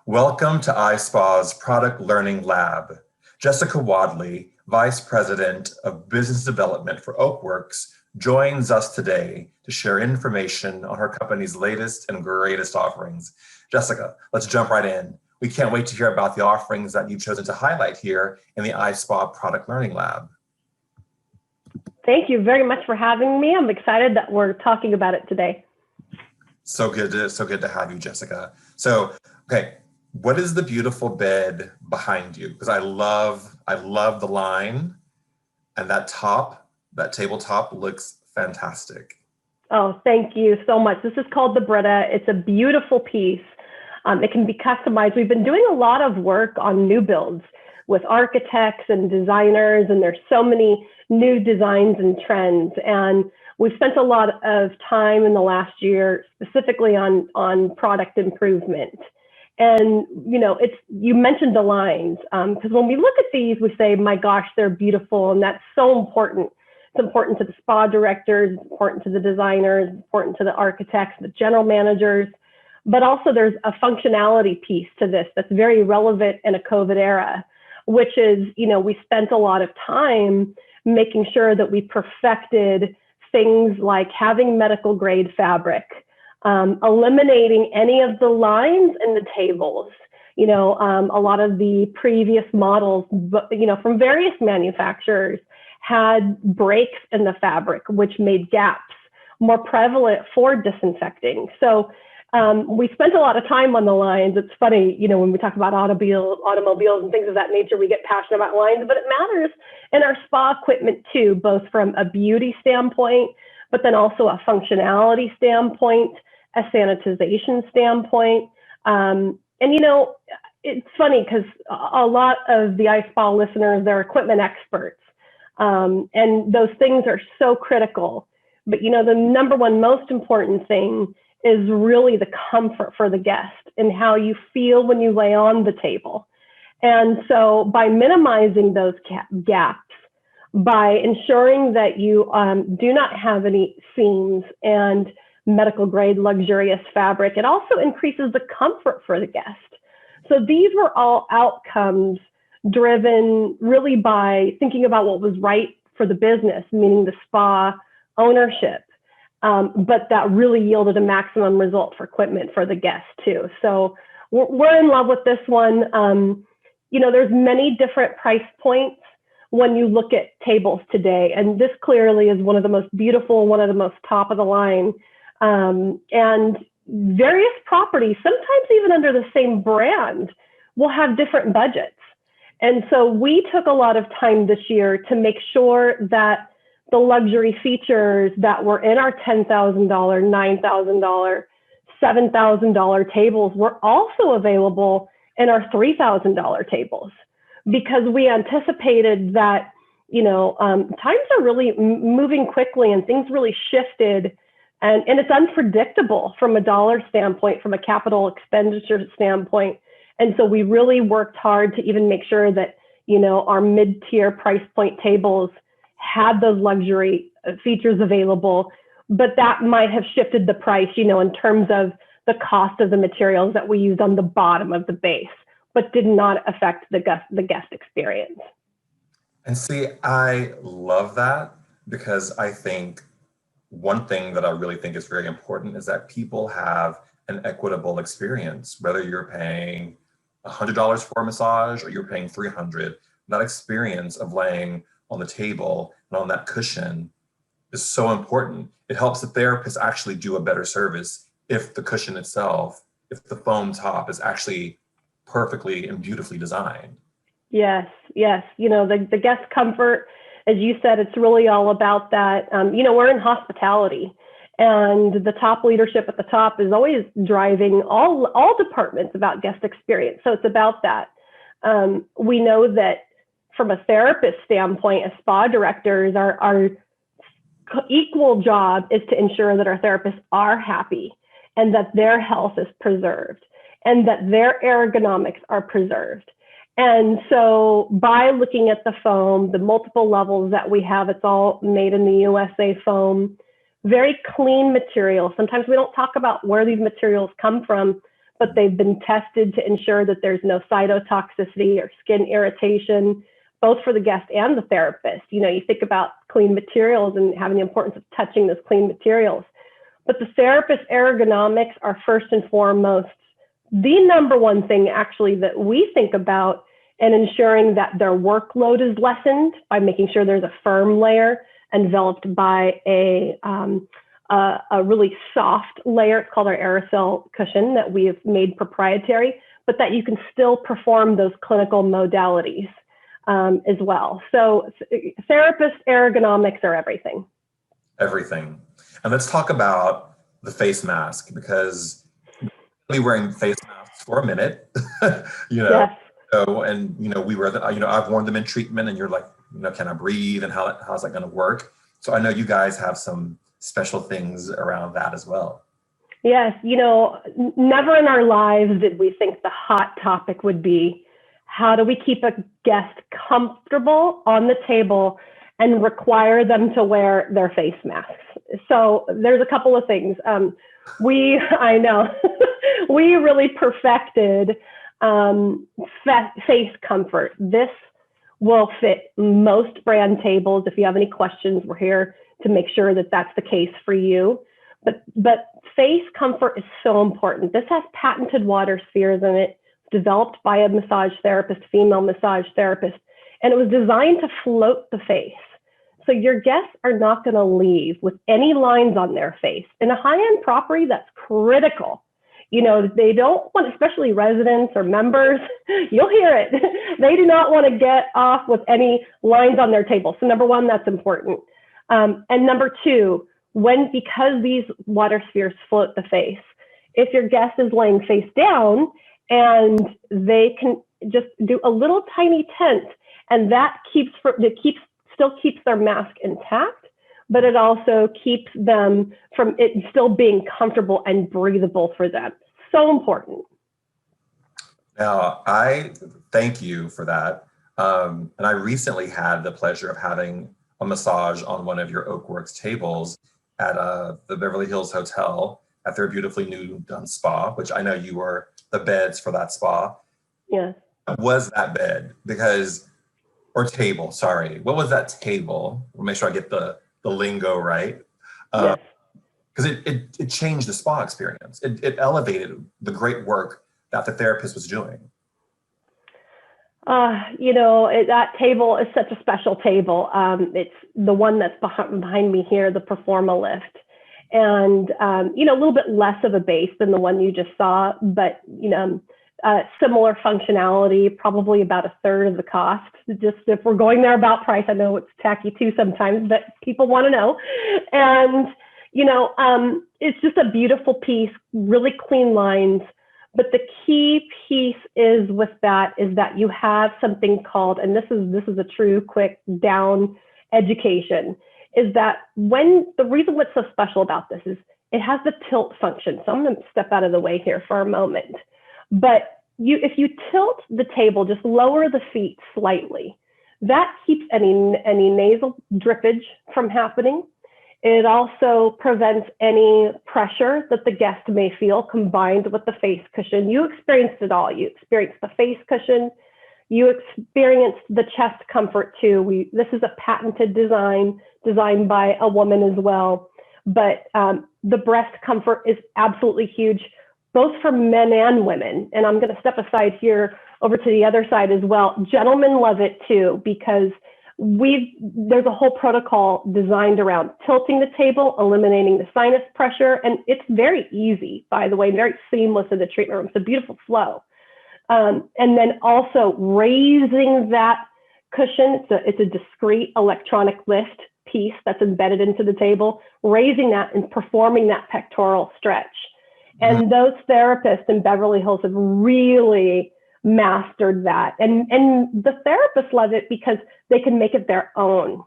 Welcome to iSpa's Product Learning Lab. Jessica Wadley, Vice President of Business Development for Oakworks, joins us today to share information on her company's latest and greatest offerings. Jessica, let's jump right in. We can't wait to hear about the offerings that you've chosen to highlight here in the iSpa Product Learning Lab. Thank you very much for having me. I'm excited that we're talking about it today. So good to have you, Jessica. Okay, what is the beautiful bed behind you? Because I love the line, and that tabletop looks fantastic. Oh, thank you so much. This is called the Brita. It's a beautiful piece. It can be customized. We've been doing a lot of work on new builds with architects and designers, and there's so many new designs and trends. And we've spent a lot of time in the last year specifically on product improvement. And you mentioned the lines, because when we look at these, we say, my gosh, they're beautiful, and that's so important. It's important to the spa directors, it's important to the designers, it's important to the architects, the general managers, but also there's a functionality piece to this that's very relevant in a COVID era, which is, we spent a lot of time making sure that we perfected things like having medical grade fabric, eliminating any of the lines in the tables. A lot of the previous models, from various manufacturers had breaks in the fabric, which made gaps more prevalent for disinfecting. So we spent a lot of time on the lines. It's funny, when we talk about automobiles and things of that nature, we get passionate about lines, but it matters in our spa equipment too, both from a beauty standpoint, but then also a functionality standpoint, a sanitization standpoint. It's funny because a lot of the iSpa listeners, they're equipment experts, and those things are so critical. But the number one most important thing is really the comfort for the guest and how you feel when you lay on the table. And so by minimizing those gaps, by ensuring that you do not have any seams and medical grade luxurious fabric, it also increases the comfort for the guest. So these were all outcomes driven really by thinking about what was right for the business, meaning the spa ownership. But that really yielded a maximum result for equipment for the guest too. So we're in love with this one. There's many different price points when you look at tables today. And this clearly is one of the most beautiful, one of the most top of the line. And various properties, sometimes even under the same brand, will have different budgets. And so we took a lot of time this year to make sure that the luxury features that were in our $10,000, $9,000, $7,000 tables were also available in our $3,000 tables, because we anticipated that, times are really moving quickly and things really shifted, and it's unpredictable from a dollar standpoint, from a capital expenditure standpoint. And so we really worked hard to even make sure that, our mid-tier price point tables had those luxury features available, but that might have shifted the price, in terms of the cost of the materials that we used on the bottom of the base, but did not affect the guest experience. And see, I love that, because I think one thing that I really think is very important is that people have an equitable experience, whether you're paying $100 for a massage or you're paying $300. That experience of laying on the table and on that cushion is so important. It helps the therapist actually do a better service if the cushion itself, if the foam top is actually perfectly and beautifully designed. Yes. The guest comfort, as you said, it's really all about that. We're in hospitality, and the top leadership at the top is always driving all departments about guest experience. So it's about that. We know that from a therapist standpoint, as spa directors, our equal job is to ensure that our therapists are happy and that their health is preserved and that their ergonomics are preserved. And so by looking at the foam, the multiple levels that we have, it's all made in the USA foam, very clean material. Sometimes we don't talk about where these materials come from, but they've been tested to ensure that there's no cytotoxicity or skin irritation, both for the guest and the therapist. You know, you think about clean materials and having the importance of touching those clean materials. But the therapist ergonomics are first and foremost the number one thing actually that we think about, and ensuring that their workload is lessened by making sure there's a firm layer enveloped by a really soft layer. It's called our aerosol cushion that we have made proprietary, but that you can still perform those clinical modalities as well. So therapist ergonomics are everything. Everything. And let's talk about the face mask, because we're wearing face masks for a minute, you know. Yes. So, and we wear the, I've worn them in treatment, and you're like, can I breathe, and how's that going to work? So I know you guys have some special things around that as well. Yes, never in our lives did we think the hot topic would be, how do we keep a guest comfortable on the table and require them to wear their face masks? So there's a couple of things. We really perfected face comfort. This will fit most brand tables. If you have any questions, we're here to make sure that that's the case for you. But face comfort is so important. This has patented water spheres in it, developed by a massage therapist, female massage therapist, and it was designed to float the face. So your guests are not going to leave with any lines on their face. In a high-end property, that's critical. They don't want, especially residents or members, you'll hear it. They do not want to get off with any lines on their table. So number one, that's important. And number two, because these water spheres float the face, if your guest is laying face down and they can just do a little tiny tent, and that still keeps their mask intact, but it also keeps them from it still being comfortable and breathable for them. So important. Now, I thank you for that. And I recently had the pleasure of having a massage on one of your Oakworks tables at the Beverly Hills Hotel at their beautifully new done spa, which I know you were the beds for that spa. Yeah. What was that bed? Or table, sorry. What was that table? We'll make sure I get the lingo right. Yes. Because it changed the spa experience. It elevated the great work that the therapist was doing. That table is such a special table. It's the one that's behind me here, the Performa lift. And, a little bit less of a base than the one you just saw, but, similar functionality, probably about a third of the cost. Just if we're going there about price, I know it's tacky too sometimes, but people want to know. And, it's just a beautiful piece, really clean lines. But the key piece is that you have something called, and this is a true quick down education, is that the reason what's so special about this is it has the tilt function. So I'm going to step out of the way here for a moment. But if you tilt the table, just lower the feet slightly, that keeps any nasal drippage from happening. It also prevents any pressure that the guest may feel combined with the face cushion. You experienced it all. You experienced the face cushion. You experienced the chest comfort too. This is a patented design designed by a woman as well. But the breast comfort is absolutely huge, both for men and women. And I'm going to step aside here over to the other side as well. Gentlemen love it too, because there's a whole protocol designed around tilting the table, eliminating the sinus pressure, and it's very easy, by the way, very seamless in the treatment room. It's a beautiful flow. And then also raising that cushion. It's a discrete electronic lift piece that's embedded into the table, raising that and performing that pectoral stretch. And those therapists in Beverly Hills have really mastered that. And the therapists love it because they can make it their own.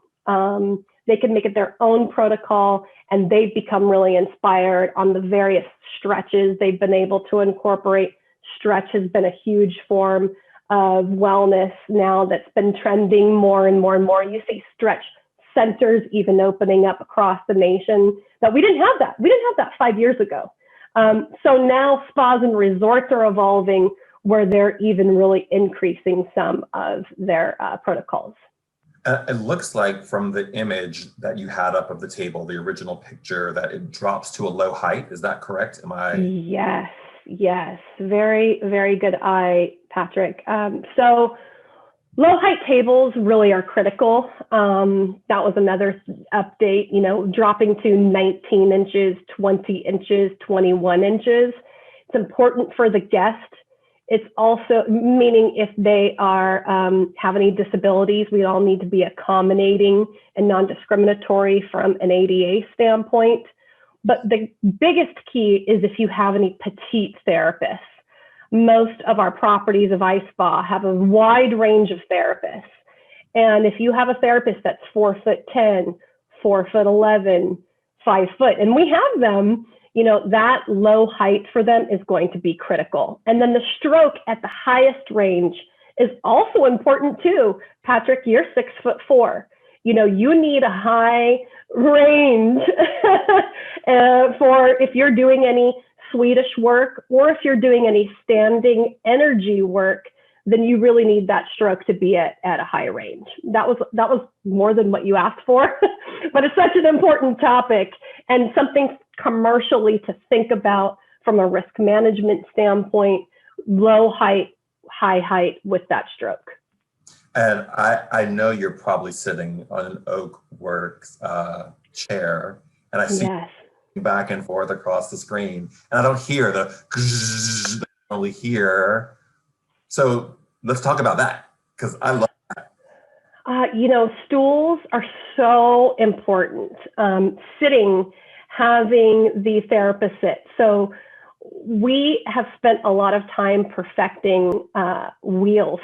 They can make it their own protocol, and they've become really inspired on the various stretches they've been able to incorporate. Stretch has been a huge form of wellness now that's been trending more and more and more. You see stretch centers even opening up across the nation. That we didn't have that. We didn't have that 5 years ago. So now spas and resorts are evolving where they're even really increasing some of their protocols. It looks like from the image that you had up of the table, the original picture, that it drops to a low height. Is that correct? Am I? Yes, yes. Very, very good eye, Patrick. So low height tables really are critical. That was another update, dropping to 19 inches, 20 inches, 21 inches. It's important for the guest. It's also meaning if they are have any disabilities, we all need to be accommodating and non-discriminatory from an ADA standpoint. But the biggest key is if you have any petite therapists. Most of our properties of iSpa have a wide range of therapists. And if you have a therapist that's 4'10", 4'11", 5 foot, and we have them, that low height for them is going to be critical. And then the stroke at the highest range is also important too. Patrick, you're 6'4". You need a high range for if you're doing any Swedish work, or if you're doing any standing energy work, then you really need that stroke to be at a high range. That was more than what you asked for, but it's such an important topic and something commercially to think about from a risk management standpoint. Low height, high height with that stroke. And I know you're probably sitting on an Oakworks chair, and I see Yes. back and forth across the screen, and I don't hear the I only hear. So let's talk about that, because I love that. Stools are so important. Sitting, having the therapist sit. So we have spent a lot of time perfecting wheels.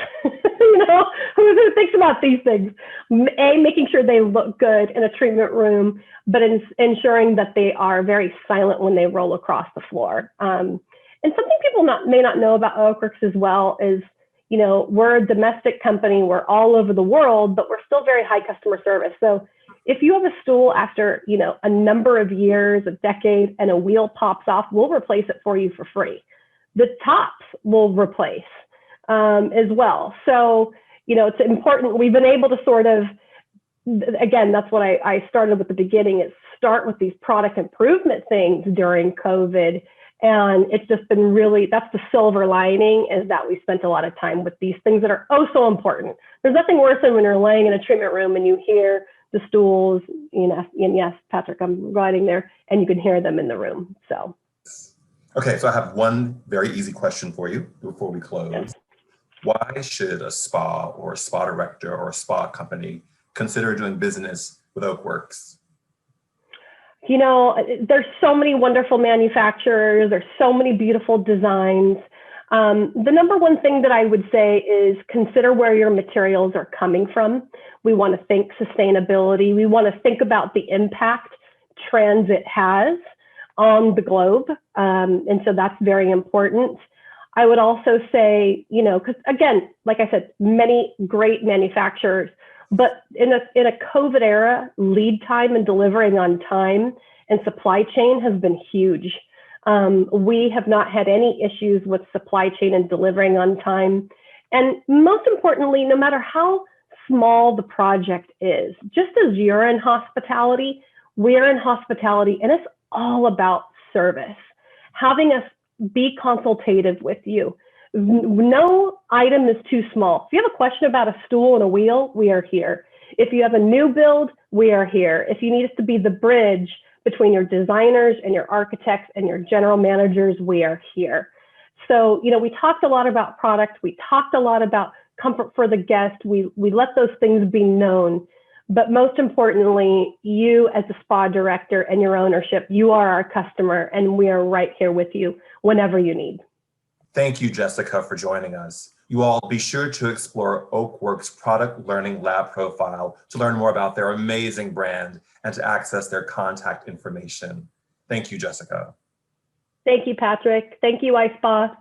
Who thinks about these things? Making sure they look good in a treatment room, but ensuring that they are very silent when they roll across the floor. And something people may not know about Oakworks as well is, we're a domestic company. We're all over the world, but we're still very high customer service. So if you have a stool after, a number of years, a decade, and a wheel pops off, we'll replace it for you for free. The tops will replace as well. So, it's important. We've been able to sort of, again, that's what I started with the beginning, is start with these product improvement things during COVID. And it's just been really, that's the silver lining, is that we spent a lot of time with these things that are oh so important. There's nothing worse than when you're laying in a treatment room and you hear the stools, and yes, Patrick, I'm riding there, and you can hear them in the room. So. Okay, so I have one very easy question for you before we close. Yes. Why should a spa or a spa director or a spa company consider doing business with Oakworks? There's so many wonderful manufacturers. There's so many beautiful designs. The number one thing that I would say is consider where your materials are coming from. We want to think sustainability. We want to think about the impact transit has on the globe. And so that's very important. I would also say, because again, like I said, many great manufacturers, but in a COVID era, lead time and delivering on time and supply chain has been huge. We have not had any issues with supply chain and delivering on time. And most importantly, no matter how small the project is, just as you're in hospitality, we're in hospitality, and it's all about service. Having us be consultative with you. No item is too small. If you have a question about a stool and a wheel, we are here. If you have a new build, we are here. If you need us to be the bridge between your designers and your architects and your general managers, we are here. So, we talked a lot about product. We talked a lot about comfort for the guest. We let those things be known. But most importantly, you as a spa director and your ownership, you are our customer, and we are right here with you whenever you need. Thank you, Jessica, for joining us. You all be sure to explore Oakworks' product learning lab profile to learn more about their amazing brand and to access their contact information. Thank you, Jessica. Thank you, Patrick. Thank you, iSpa.